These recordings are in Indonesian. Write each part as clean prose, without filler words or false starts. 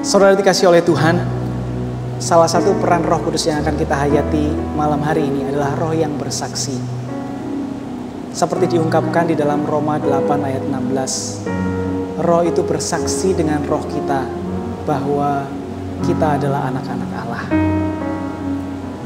Saudara dikasih oleh Tuhan, salah satu peran Roh Kudus yang akan kita hayati malam hari ini adalah roh yang bersaksi. Seperti diungkapkan di dalam Roma 8 ayat 16. Roh itu bersaksi dengan roh kita bahwa kita adalah anak-anak Allah.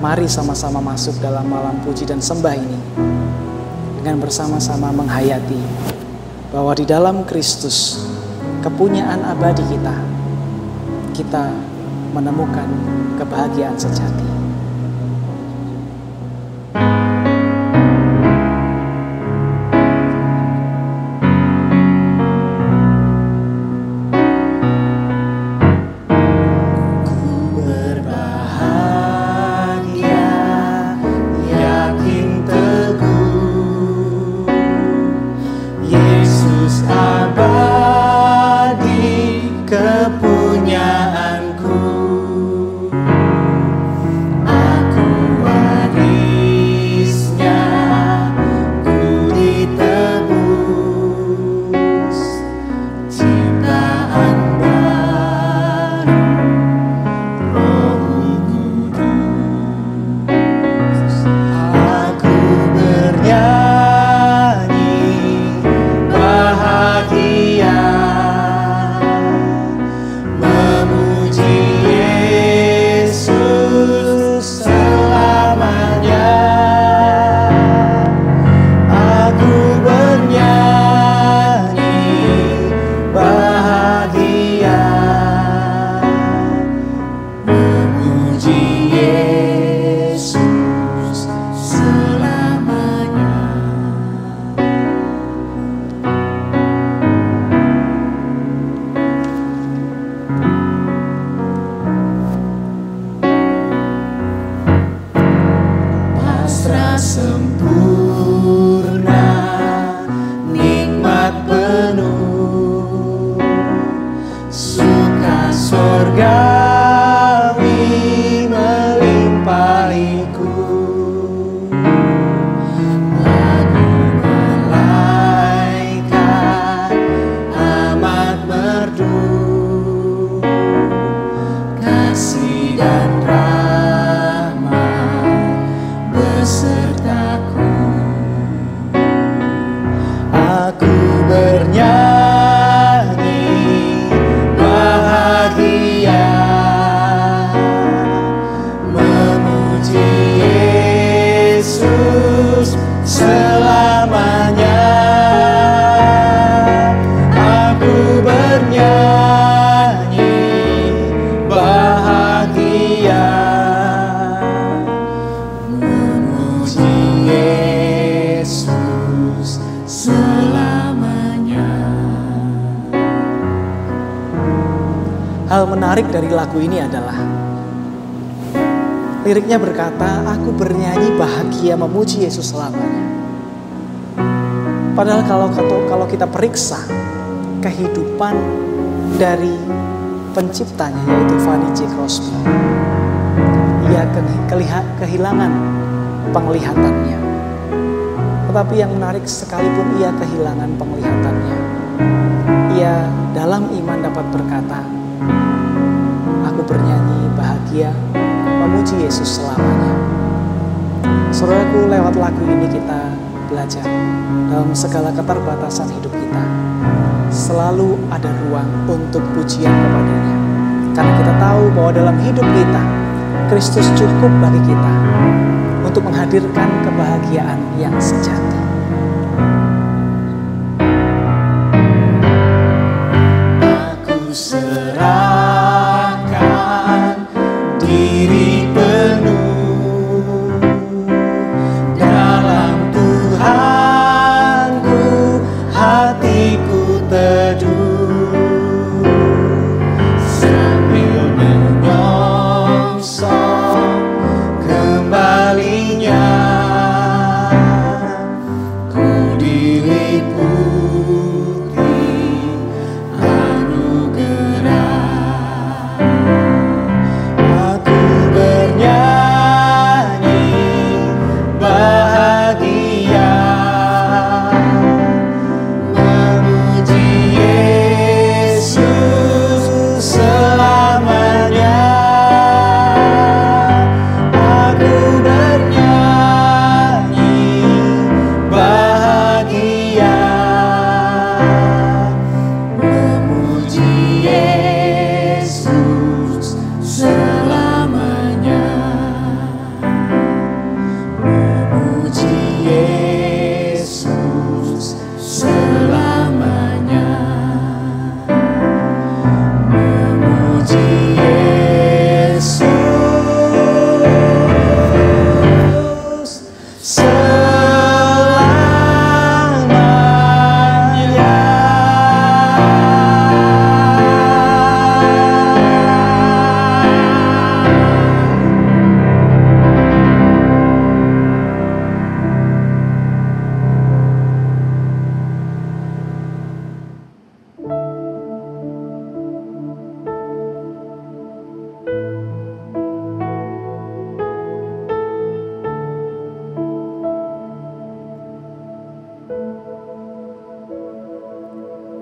Mari sama-sama masuk dalam malam puji dan sembah ini dengan bersama-sama menghayati bahwa di dalam Kristus, kepunyaan abadi kita menemukan kebahagiaan sejati. Hal menarik dari lagu ini adalah liriknya berkata, aku bernyanyi bahagia memuji Yesus selamanya. Padahal kalau kita periksa kehidupan dari penciptanya, yaitu Fanny J. Crosby, ia kehilangan penglihatannya. Tetapi yang menarik, sekalipun ia kehilangan penglihatannya, ia dalam iman dapat berkata, aku bernyanyi bahagia memuji Yesus selamanya. Saudaraku, lewat lagu ini kita belajar dalam segala keterbatasan hidup kita selalu ada ruang untuk pujian kepadanya. Karena kita tahu bahwa dalam hidup kita Kristus cukup bagi kita untuk menghadirkan kebahagiaan yang sejati. Aku serahkan diri penuh dalam Tuhanku, hatiku teduh sambil menyongsong kembalinya. Ku diliputi anugerah.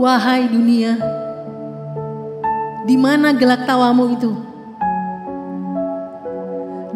Wahai dunia, di mana gelak tawamu itu?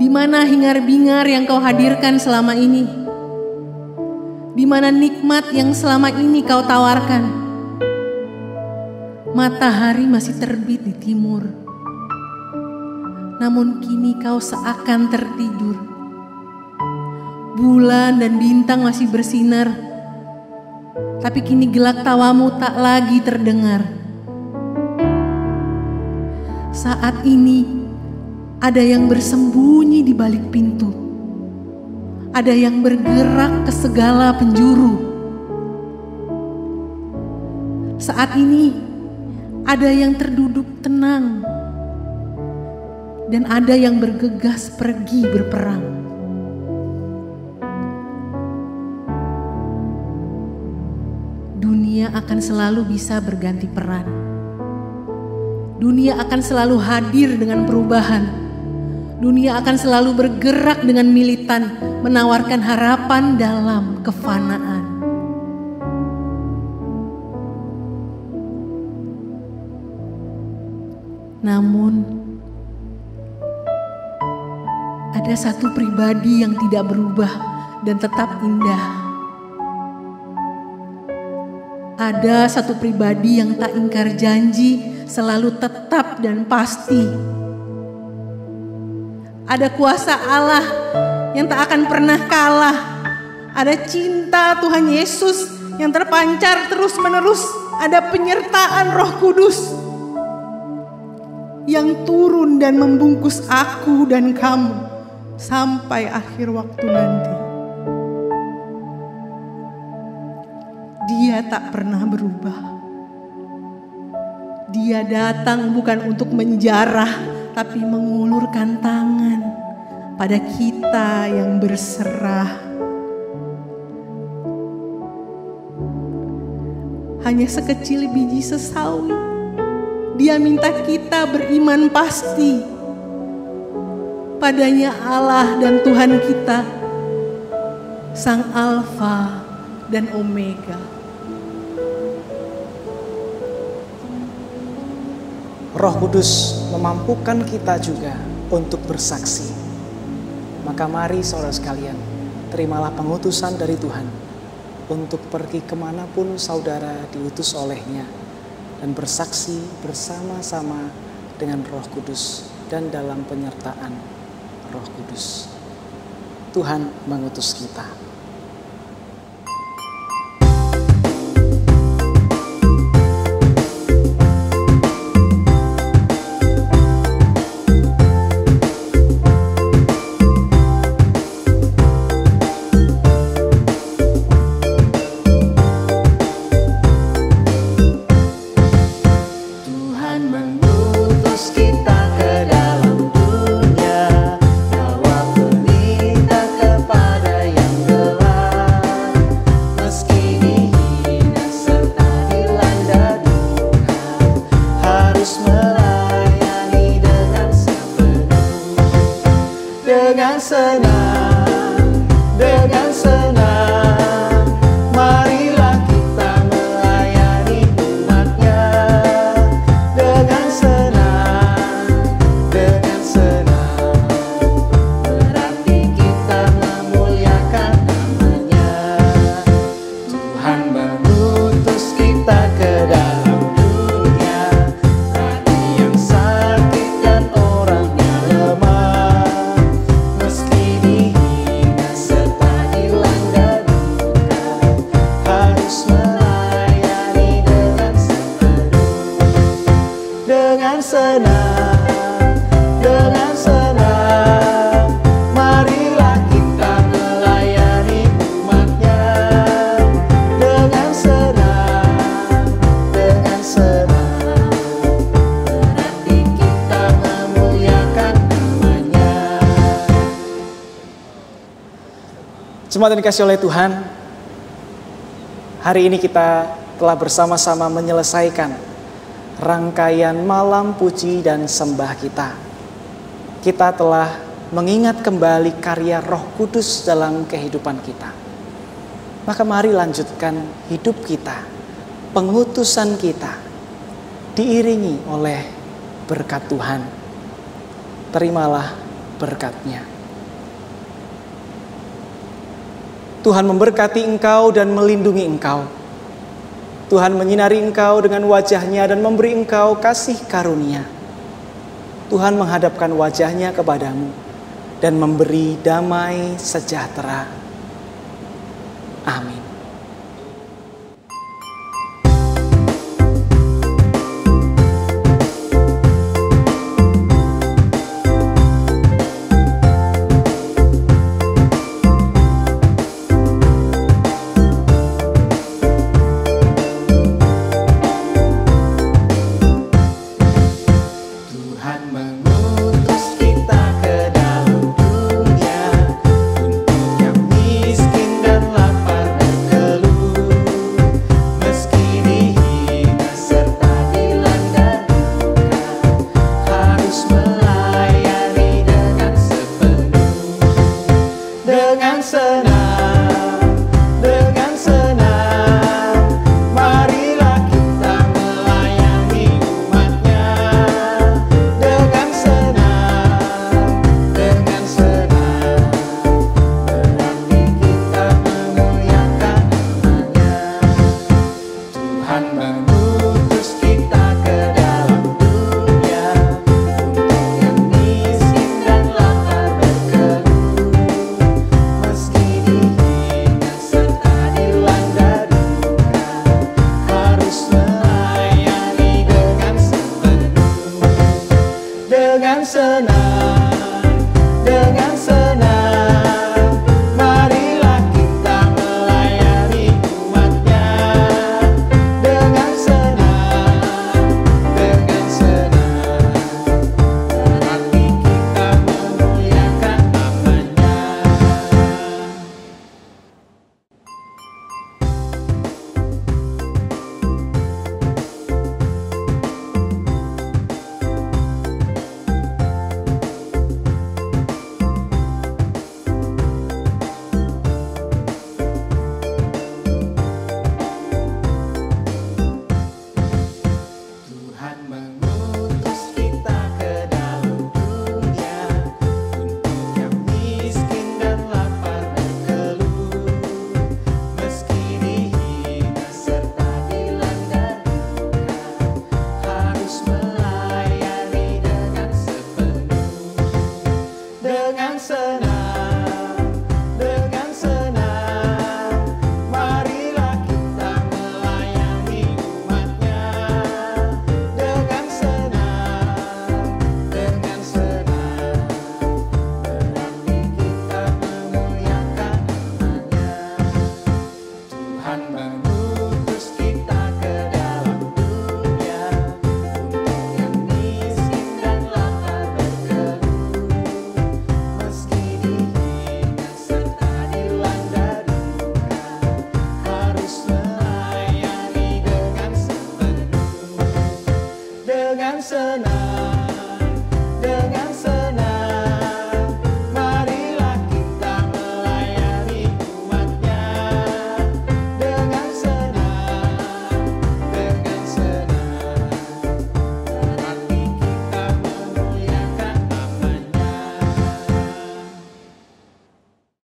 Di mana hingar-bingar yang kau hadirkan selama ini? Di mana nikmat yang selama ini kau tawarkan? Matahari masih terbit di timur, namun kini kau seakan tertidur. Bulan dan bintang masih bersinar, tapi kini gelak tawamu tak lagi terdengar. Saat ini ada yang bersembunyi di balik pintu, ada yang bergerak ke segala penjuru. Saat ini ada yang terduduk tenang, dan ada yang bergegas pergi berperang. Dunia akan selalu bisa berganti peran. Dunia akan selalu hadir dengan perubahan. Dunia akan selalu bergerak dengan militan, menawarkan harapan dalam kefanaan. Namun, ada satu pribadi yang tidak berubah dan tetap indah. Ada satu pribadi yang tak ingkar janji, selalu tetap dan pasti. Ada kuasa Allah yang tak akan pernah kalah. Ada cinta Tuhan Yesus yang terpancar terus-menerus. Ada penyertaan Roh Kudus yang turun dan membungkus aku dan kamu sampai akhir waktu nanti. Dia tak pernah berubah. Dia datang bukan untuk menjarah, tapi mengulurkan tangan pada kita yang berserah. Hanya sekecil biji sesawi, Dia minta kita beriman pasti padanya Allah dan Tuhan kita, Sang Alfa dan Omega. Roh Kudus memampukan kita juga untuk bersaksi. Maka mari saudara sekalian, terimalah pengutusan dari Tuhan untuk pergi kemanapun saudara diutus olehnya dan bersaksi bersama-sama dengan Roh Kudus dan dalam penyertaan Roh Kudus. Tuhan mengutus kita. Dengan senang, marilah kita melayani umat-Nya. Dengan senang, berarti kita memuliakan nama-Nya. Tuhan mengutus kita ke dalam dunia, bagi yang sakit dan orang yang lemah. Dengan senang, marilah kita melayani umat-Nya. Dengan senang, berarti kita memuliakan nama-Nya. Jemaat yang dikasihi oleh Tuhan, hari ini kita telah bersama-sama menyelesaikan rangkaian malam puji dan sembah kita. Kita telah mengingat kembali karya Roh Kudus dalam kehidupan kita. Maka mari lanjutkan hidup kita pengutusan kita diiringi oleh berkat Tuhan. Terimalah berkat-Nya. Tuhan memberkati engkau dan melindungi engkau. Tuhan menyinari engkau dengan wajah-Nya dan memberi engkau kasih karunia. Tuhan menghadapkan wajah-Nya kepadamu dan memberi damai sejahtera. Amin. dengan senang.